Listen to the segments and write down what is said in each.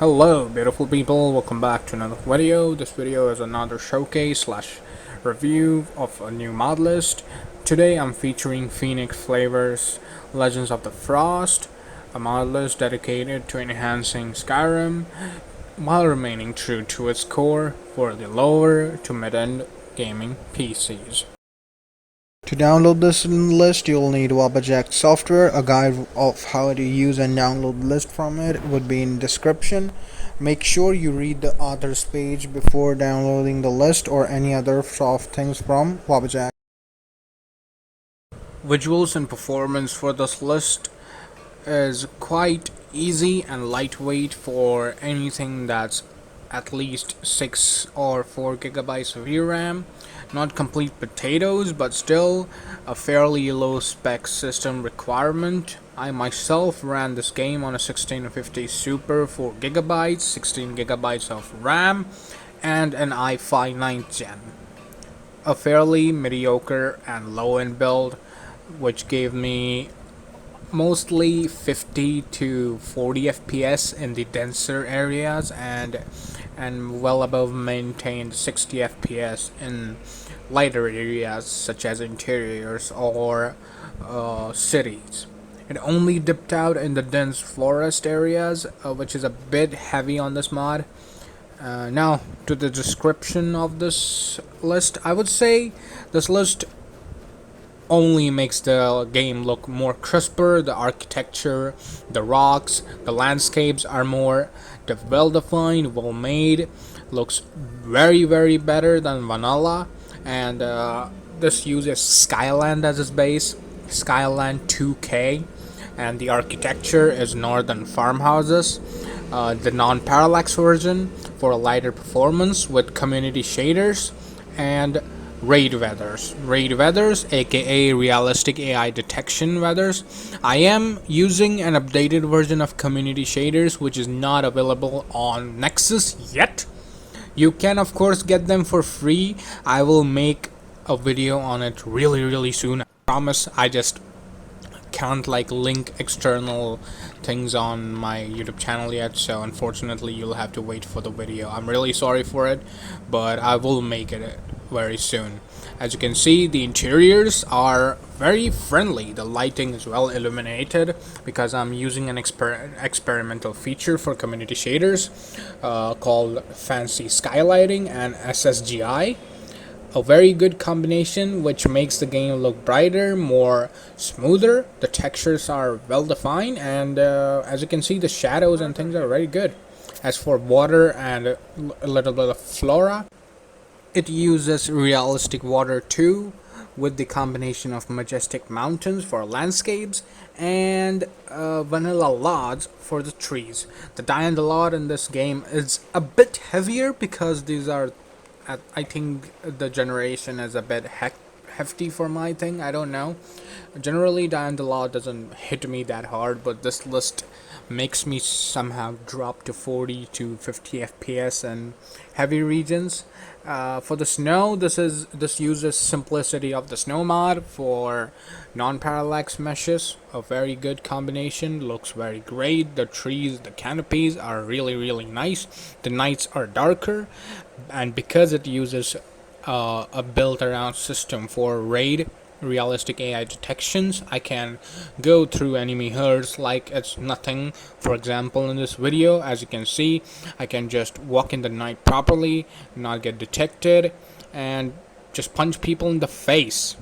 Hello beautiful people, welcome back to another video. This video is another showcase slash review of a new mod list. Today I'm featuring Phoenix Flavour's Legends of the Frost, a mod list dedicated to enhancing Skyrim while remaining true to its core for the lower to mid-end gaming PCs. To download this list, you'll need Wabaject software. A guide of how to use and download the list from it would be in description. Make sure you read the author's page before downloading the list or any other soft things from Wabaject. Visuals and performance for this list is quite easy and lightweight for anything that's at least 6 or 4 gigabytes of VRAM. Not complete potatoes, but still a fairly low spec system requirement. I myself ran this game on a 1650 Super 4 gigabytes, 16 gigabytes of RAM, and an i5 9th gen. A fairly mediocre and low-end build, which gave me mostly 50 to 40 FPS in the denser areas and well above maintained 60 FPS in lighter areas such as interiors or cities. It only dipped out in the dense forest areas, which is a bit heavy on this mod. Now to the description of this list, I would say this list only makes the game look more crisper. The architecture, the rocks, the landscapes are more well defined, well made, looks very better than vanilla. And this uses Skyland as its base, Skyland 2K, and the architecture is northern farmhouses. The non-parallax version for a lighter performance with community shaders and raid weathers, aka realistic AI detection weathers. I am using an updated version of community shaders which is not available on Nexus yet. You can of course get them for free. I will make a video on it really soon. I promise. I just can't link external things on my YouTube channel yet, so unfortunately you'll have to wait for the video. I'm really sorry for it, but I will make it very soon. As you can see, the interiors are very friendly. The lighting is well illuminated because I'm using an experimental feature for community shaders called fancy skylighting and SSGI. A very good combination which makes the game look brighter, more smoother. The textures are well defined, and as you can see, the shadows and things are very good. As for water and a little bit of flora, it uses realistic water too, with the combination of majestic mountains for landscapes and vanilla logs for the trees. The diandalot in this game is a bit heavier because these are, I think the generation is a bit hefty for my thing. I don't know. Generally, diandalot doesn't hit me that hard, but this list makes me somehow drop to 40 to 50 FPS in heavy regions. For the snow, this uses simplicity of the snow mod for non-parallax meshes. A very good combination, looks very great. The trees, the canopies are really nice. The nights are darker, and because it uses a built around system for raid realistic AI detections, I can go through enemy herds like it's nothing. For example, in this video, as you can see, I can just walk in the night properly, not get detected, and just punch people in the face.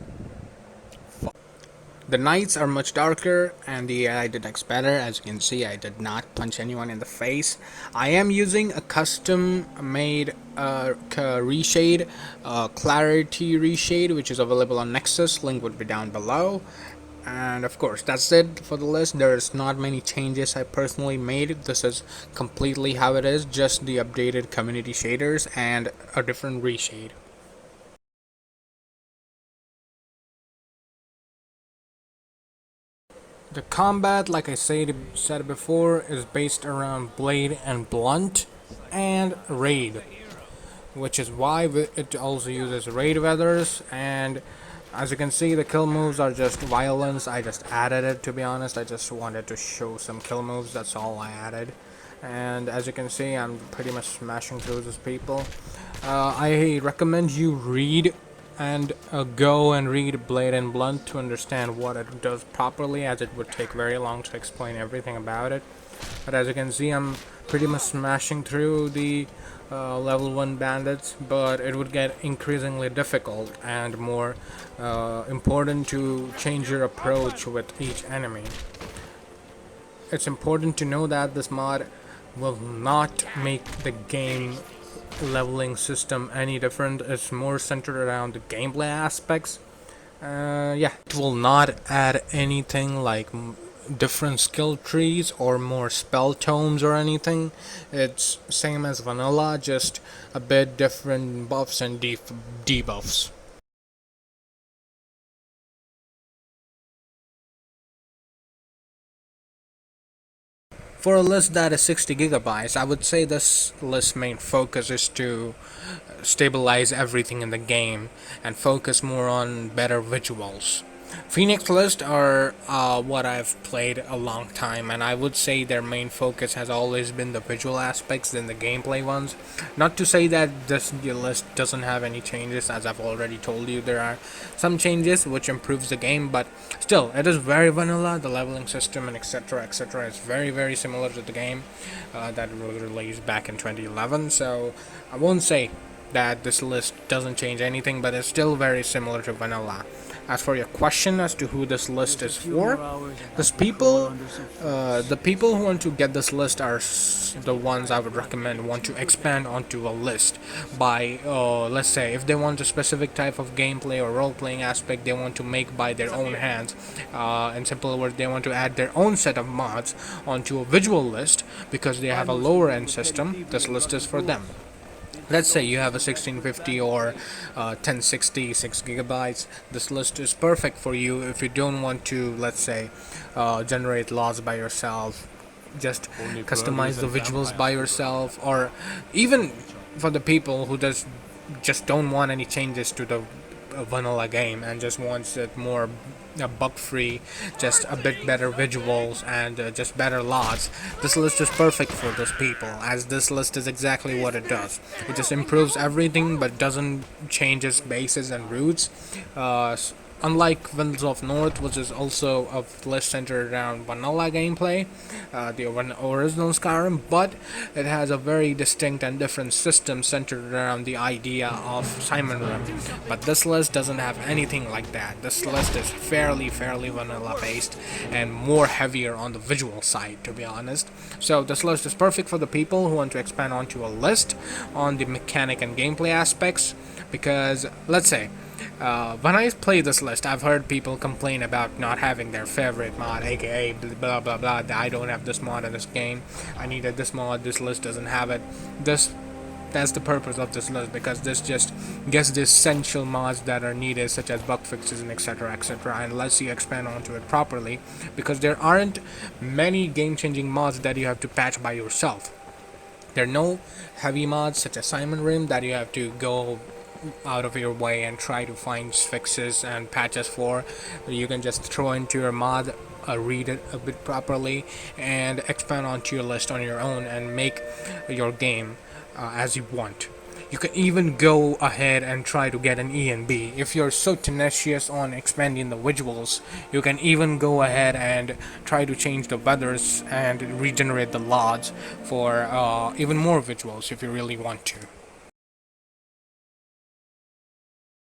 The nights are much darker and the AI detects better. As you can see, I did not punch anyone in the face. I am using a custom made reshade, clarity reshade, which is available on Nexus. Link would be down below. And of course, that's it for the list. There's not many changes I personally made. This is completely how it is, just the updated community shaders and a different reshade. The combat, like I said before, is based around blade and blunt and raid, which is why it also uses raid weathers. And as you can see, the kill moves are just violence. I just added it, to be honest. I just wanted to show some kill moves, that's all I added. and as you can see, I'm pretty much smashing through these people. I recommend you read and go and read Blade and Blunt to understand what it does properly, as it would take very long to explain everything about it. But as you can see, I'm pretty much smashing through the level 1 bandits, but it would get increasingly difficult and more important to change your approach with each enemy. It's important to know that this mod will not make the game leveling system any different. It's more centered around the gameplay aspects. Yeah, it will not add anything like different skill trees or more spell tomes or anything. It's same as vanilla, just a bit different buffs and debuffs. For a list that is 60 gigabytes, I would say this list's main focus is to stabilize everything in the game and focus more on better visuals. Phoenix List are what I've played a long time, and I would say their main focus has always been the visual aspects than the gameplay ones. Not to say that this list doesn't have any changes, as I've already told you, there are some changes which improves the game, but still, it is very vanilla. The leveling system and etc. etc. is very similar to the game that was released back in 2011. So I won't say that this list doesn't change anything, but it's still very similar to vanilla. As for your question as to who this list is for, the people who want to get this list are the ones I would recommend want to expand onto a list by, let's say, if they want a specific type of gameplay or role-playing aspect they want to make by their own hands. In simple words, they want to add their own set of mods onto a visual list because they have a lower end system. This list is for them. Let's say you have a 1650 or 1060 6 gigabytes. This list is perfect for you if you don't want to, let's say, generate laws by yourself, just customize the visuals by yourself, or even for the people who just don't want any changes to the vanilla game and just wants it more bug free, just a bit better visuals and just better lots. This list is perfect for those people, as this list is exactly what it does. It just improves everything but doesn't change its bases and roots. Unlike Winds of North, which is also a list centered around vanilla gameplay, the original Skyrim, but it has a very distinct and different system centered around the idea of Simon Rim. But this list doesn't have anything like that. This list is fairly vanilla based and more heavier on the visual side, to be honest. So this list is perfect for the people who want to expand onto a list on the mechanic and gameplay aspects, because let's say when I play this list, I've heard people complain about not having their favorite mod, aka blah blah blah. I don't have this mod in this game. I needed this mod. This list doesn't have it. That's the purpose of this list, because this just gets the essential mods that are needed, such as bug fixes and etc. etc. and lets you expand onto it properly, because there aren't many game-changing mods that you have to patch by yourself. There are no heavy mods such as Simon Rim that you have to go out of your way and try to find fixes and patches for. You can just throw into your mod, read it a bit properly, and expand onto your list on your own and make your game as you want. You can even go ahead and try to get an ENB. If you're so tenacious on expanding the visuals, you can even go ahead and try to change the weathers and regenerate the LODs for even more visuals if you really want to.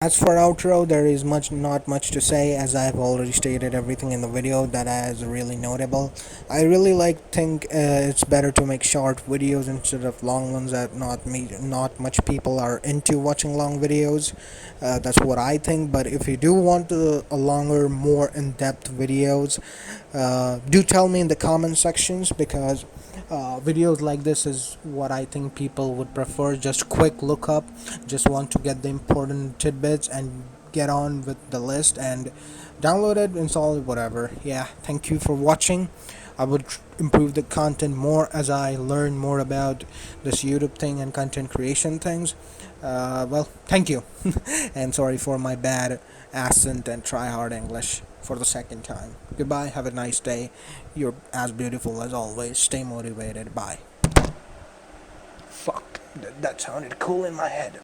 As for outro, there is not much to say, as I have already stated everything in the video that is really notable. I really think it's better to make short videos instead of long ones, that not much people are into watching long videos. That's what I think. But if you do want a longer, more in-depth videos, do tell me in the comment sections, because videos like this is what I think people would prefer. Just quick look up, just want to get the important tidbits and get on with the list and download it, install it, whatever. Yeah, thank you for watching. I would improve the content more as I learn more about this YouTube thing and content creation things. Well, thank you. And sorry for my bad accent and try hard English for the second time. Goodbye, have a nice day. You're as beautiful as always. Stay motivated. Bye. fuck, that sounded cool in my head.